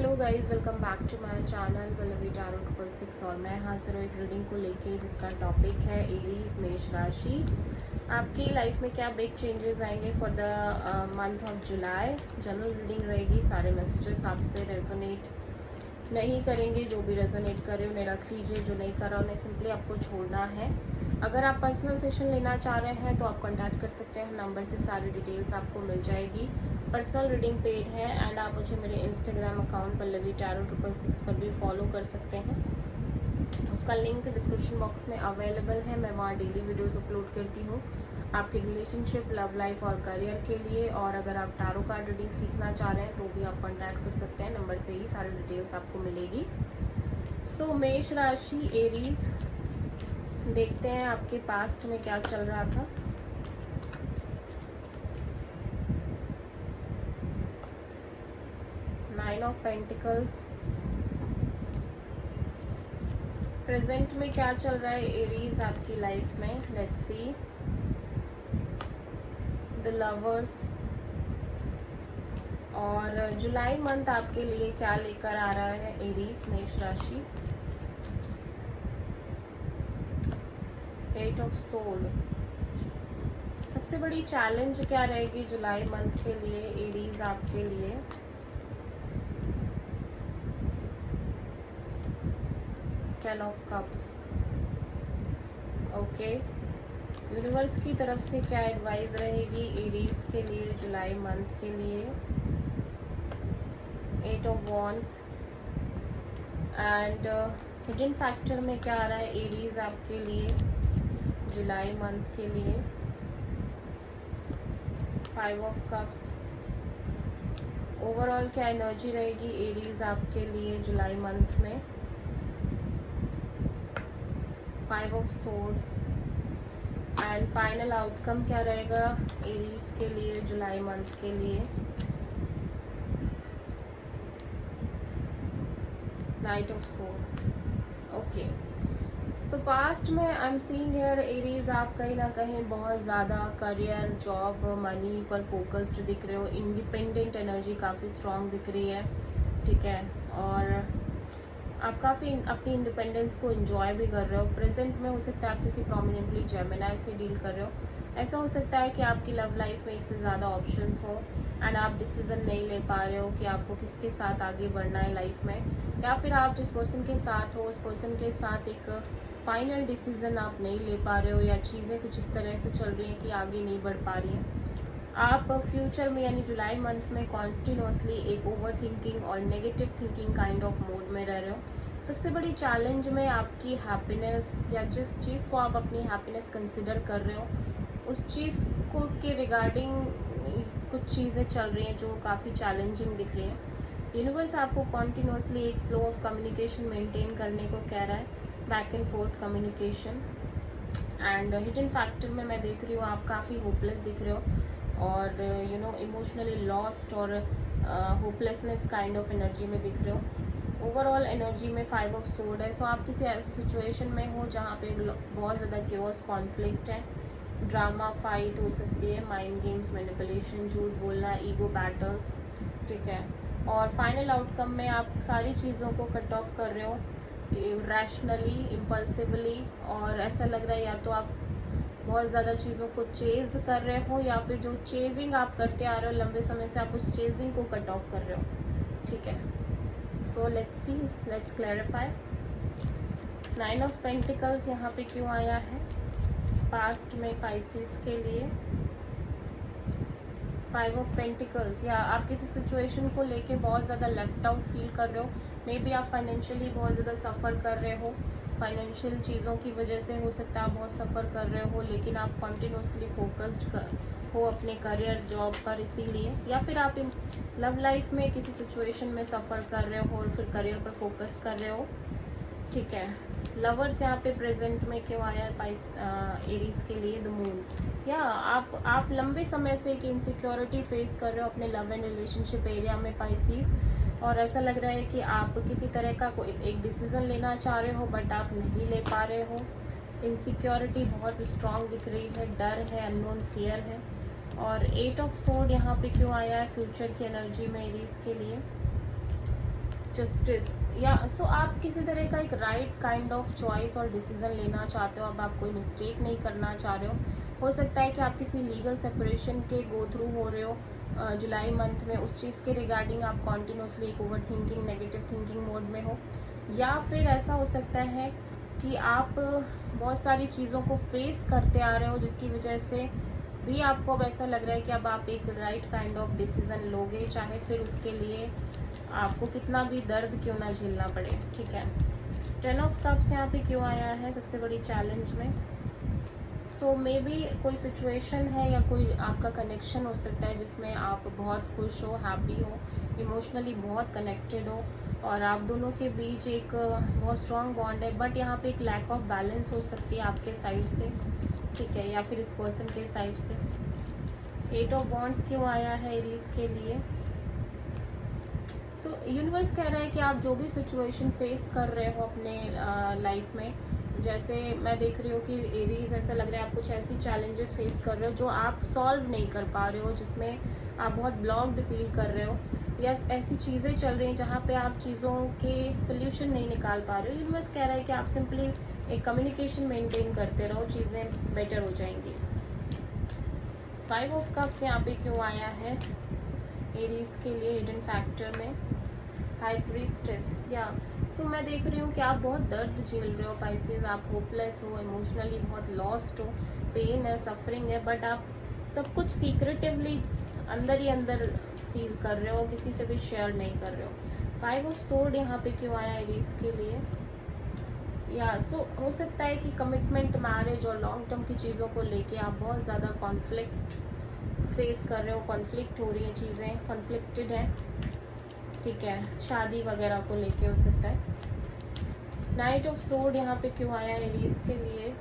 Hello guys, welcome back to my channel Pallavi tarot 666 और मैं हाजिर हूँ एक रीडिंग को लेके जिसका टॉपिक है एरीज मेष राशि। आपकी लाइफ में क्या बिग चेंजेस आएंगे for the month of July. General reading रहेगी। सारे मैसेजेस आपसे रेजोनेट नहीं करेंगे। जो भी रेजोनेट करे उन्हें रख दीजिए, जो नहीं कर रहा उन्हें सिंपली आपको छोड़ना है। अगर आप पर्सनल सेशन लेना चाह रहे हैं तो आप कांटेक्ट कर सकते हैं, नंबर से सारी डिटेल्स आपको मिल जाएगी। पर्सनल रीडिंग पेड है एंड आप मुझे मेरे इंस्टाग्राम अकाउंट पल्लवी टैरो 666 पर भी फॉलो कर सकते हैं। उसका लिंक डिस्क्रिप्शन बॉक्स में अवेलेबल है। मैं वहाँ डेली वीडियोस अपलोड करती हूँ आपकी रिलेशनशिप, लव लाइफ और करियर के लिए। और अगर आप टैरो कार्ड रीडिंग सीखना चाह रहे हैं तो भी आप कांटेक्ट कर सकते हैं, नंबर से ही सारी डिटेल्स आपको मिलेगी। सो मेष राशि एरीज, देखते हैं आपके पास्ट में क्या चल रहा था। नाइन ऑफ पेंटिकल्स, प्रेजेंट में क्या चल रहा है एरीज आपकी लाइफ में। लेट्स सी द लवर्स, और जुलाई मंथ आपके लिए क्या लेकर आ रहा है एरीज मेष राशि। एट ऑफ सोल, सबसे बड़ी चैलेंज क्या रहेगी जुलाई मंथ के लिए एरीज आपके लिए। Ten of cups, okay. Universe की तरफ से क्या एडवाइस रहेगी एरीज के लिए जुलाई मंथ के लिए। Eight of wands and hidden factor में क्या आ रहा है एरीज आपके लिए जुलाई मंथ के लिए। फाइव ऑफ कप्स, ओवरऑल क्या एनर्जी रहेगी एरीज आपके लिए जुलाई मंथ में। Five of sword and final outcome क्या रहेगा एरीज के लिए जुलाई मंथ के लिए। Knight of sword, okay. So past में I am seeing here Aries आप कहीं ना कहीं बहुत ज़्यादा करियर, जॉब, मनी पर फोकस्ड दिख रहे हो। इंडिपेंडेंट एनर्जी काफ़ी स्ट्रांग दिख रही है, ठीक है। और आप काफ़ी अपनी इंडिपेंडेंस को एंजॉय भी कर रहे हो। प्रेजेंट में हो सकता है आप किसी प्रोमिनेंटली जेमिनाई से डील कर रहे हो। ऐसा हो सकता है कि आपकी लव लाइफ में इससे ज़्यादा ऑप्शंस हो एंड आप डिसीजन नहीं ले पा रहे हो कि आपको किसके साथ आगे बढ़ना है लाइफ में, या फिर आप जिस पर्सन के साथ हो उस पर्सन के साथ एक फाइनल डिसीजन आप नहीं ले पा रहे हो, या चीज़ें कुछ इस तरह से चल रही हैं कि आगे नहीं बढ़ पा रही हैं। आप फ्यूचर में यानी जुलाई मंथ में कॉन्टिन्यूसली एक ओवर थिंकिंग और negative thinking kind of mode में रह रहे हो। सबसे बड़ी चैलेंज में आपकी हैप्पीनेस, या जिस चीज़ को आप अपनी हैप्पीनेस कंसिडर कर रहे हो उस चीज़ को के रिगार्डिंग कुछ चीज़ें चल रही हैं जो काफ़ी चैलेंजिंग दिख रही हैं। यूनिवर्स आपको कॉन्टिन्यूसली एक फ्लो ऑफ कम्युनिकेशन मेंटेन करने को कह रहा है, back and fourth communication. And hidden factor में मैं देख रही हूँ आप काफ़ी होपलेस दिख रहे हो और इमोशनली लॉस्ट और होपलेसनेस काइंड ऑफ एनर्जी में दिख रहे हो। ओवरऑल एनर्जी में फाइव ऑफ सोर्ड है। सो आप किसी ऐसी सिचुएशन में हो जहाँ पे बहुत ज़्यादा क्योस, कॉन्फ्लिक्ट है, ड्रामा, फाइट हो सकती है, माइंड गेम्स, मैनिपुलेशन, झूठ बोलना, ईगो बैटल्स, ठीक है। और फाइनल आउटकम में आप सारी चीज़ों को कट ऑफ कर रहे हो रैशनली, इम्पल्सिवली, और ऐसा लग रहा है या तो आप बहुत ज़्यादा चीज़ों को चेज़ कर रहे हो या फिर जो चेजिंग आप करते आ रहे हो लंबे समय से आप उस चेजिंग को कट ऑफ कर रहे हो, ठीक है। So let's see, let's clarify. Nine of pentacles यहाँ पे क्यों आया है पास्ट में पाइसिस के लिए। फाइव ऑफ पेंटिकल्स, या आप किसी सिचुएशन को लेके बहुत ज़्यादा लेफ्ट आउट फील कर रहे हो। मे बी आप फाइनेंशियली बहुत ज़्यादा सफ़र कर रहे हो, फाइनेंशियल चीज़ों की वजह से हो सकता है आप बहुत सफ़र कर रहे हो, लेकिन आप कॉन्टिन्यूसली फोकस्ड हो अपने करियर, जॉब पर, इसीलिए। या फिर आप लव लाइफ में किसी सिचुएशन में सफ़र कर रहे हो और फिर करियर पर फोकस कर रहे हो, ठीक है। लवर्स यहाँ पे प्रेजेंट में क्यों आया है एरीज के लिए, द मून। या आप लंबे समय से एक इनसिक्योरिटी फेस कर रहे हो अपने लव एंड रिलेशनशिप एरिया में पाइसिस, और ऐसा लग रहा है कि आप किसी तरह का कोई एक डिसीज़न लेना चाह रहे हो बट आप नहीं ले पा रहे हो। इनसिक्योरिटी बहुत स्ट्रांग दिख रही है, डर है, अननोन फियर है। और एट ऑफ सोर्ड यहाँ पे क्यों आया है फ्यूचर की एनर्जी में एरीज के लिए। जस्टिस या सो आप किसी तरह का एक राइट काइंड ऑफ चॉइस और डिसीजन लेना चाहते हो, अब आप कोई मिस्टेक नहीं करना चाह रहे हो सकता है कि आप किसी लीगल सेपरेशन के गो थ्रू हो रहे हो जुलाई मंथ में, उस चीज़ के रिगार्डिंग आप कॉन्टिन्यूसली एक over thinking negative thinking mode में हो, या फिर ऐसा हो सकता है कि आप बहुत सारी चीज़ों को फेस करते आ रहे हो जिसकी वजह से भी आपको अब ऐसा लग रहा है कि अब आप एक राइट काइंड ऑफ डिसीजन लोगे, चाहे फिर उसके लिए आपको कितना भी दर्द क्यों ना झेलना पड़े। ठीक है, 10 ऑफ कप्स यहाँ पे क्यों आया है सबसे बड़ी चैलेंज में? सो मे बी कोई सिचुएशन है या कोई आपका कनेक्शन हो सकता है जिसमें आप बहुत खुश हो, हैप्पी हो, इमोशनली बहुत कनेक्टेड हो और आप दोनों के बीच एक बहुत स्ट्रॉन्ग बॉन्ड है, बट यहाँ पे एक लैक ऑफ बैलेंस हो सकती है आपके साइड से। ठीक है, या फिर इस पर्सन के साइड से। 8 ऑफ वॉन्ड्स क्यों आया है एरीज के लिए? सो यूनिवर्स कह रहा है कि आप जो भी सिचुएशन फेस कर रहे हो अपने लाइफ में, जैसे मैं देख रही हूँ कि एरीज ऐसा लग रहा है आप कुछ ऐसी चैलेंजेस फेस कर रहे हो जो आप सॉल्व नहीं कर पा रहे हो, जिसमें आप बहुत ब्लॉक्ड फील कर रहे हो, या ऐसी चीज़ें चल रही हैं जहाँ पे आप चीज़ों के सोल्यूशन नहीं निकाल पा रहे हो। यूनिवर्स कह रहा है कि आप सिंपली एक कम्युनिकेशन मेंटेन करते रहो, चीज़ें बेटर हो जाएंगी। 5 ऑफ कप्स यहाँ पे क्यों आया है एरीज के लिए हिडन फैक्टर में? हाई प्रीस्टेस या सो मैं देख रही हूँ कि आप बहुत दर्द झेल रहे हो पाइसेस, आप होपलेस हो, इमोशनली बहुत लॉस्ट हो, पेन है, सफरिंग है, बट आप सब कुछ सीक्रेटिवली अंदर ही अंदर फील कर रहे हो, किसी से भी शेयर नहीं कर रहे हो। 5 ऑफ सोर्ड यहाँ पे क्यों आया एरीज के लिए? या सो हो सकता है कि कमिटमेंट, मैरिज और लॉन्ग टर्म की चीज़ों को लेके आप बहुत ज़्यादा कॉन्फ्लिक्ट फेस कर रहे हो, कॉन्फ्लिक्ट हो रही हैं चीज़ें, कॉन्फ्लिक्टेड हैं। ठीक है, शादी वगैरह को लेके हो सकता है। 9 ऑफ सोर्ड यहाँ पे क्यों आया एरीज के लिए?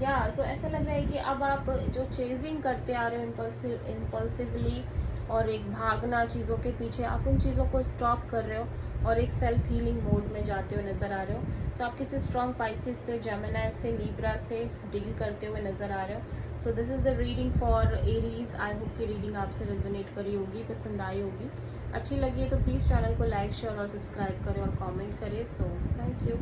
या सो ऐसा लग रहा है कि अब आप जो चेजिंग करते आ रहे हो इम्पल्सिवली और एक भागना चीज़ों के पीछे, आप उन चीज़ों को स्टॉप कर रहे हो और एक सेल्फ हीलिंग मोड में जाते हुए नज़र आ रहे हो। तो आप किसी स्ट्रॉन्ग पाइसेस से, जेमिनी से, लिब्रा से डील करते हुए नज़र आ रहे हो। So this is the reading for Aries. I hope कि रीडिंग आपसे रेजोनेट करी होगी, पसंद आई होगी। अच्छी लगी है तो प्लीज़ चैनल को लाइक, शेयर और सब्सक्राइब करें और कमेंट करें। So thank you.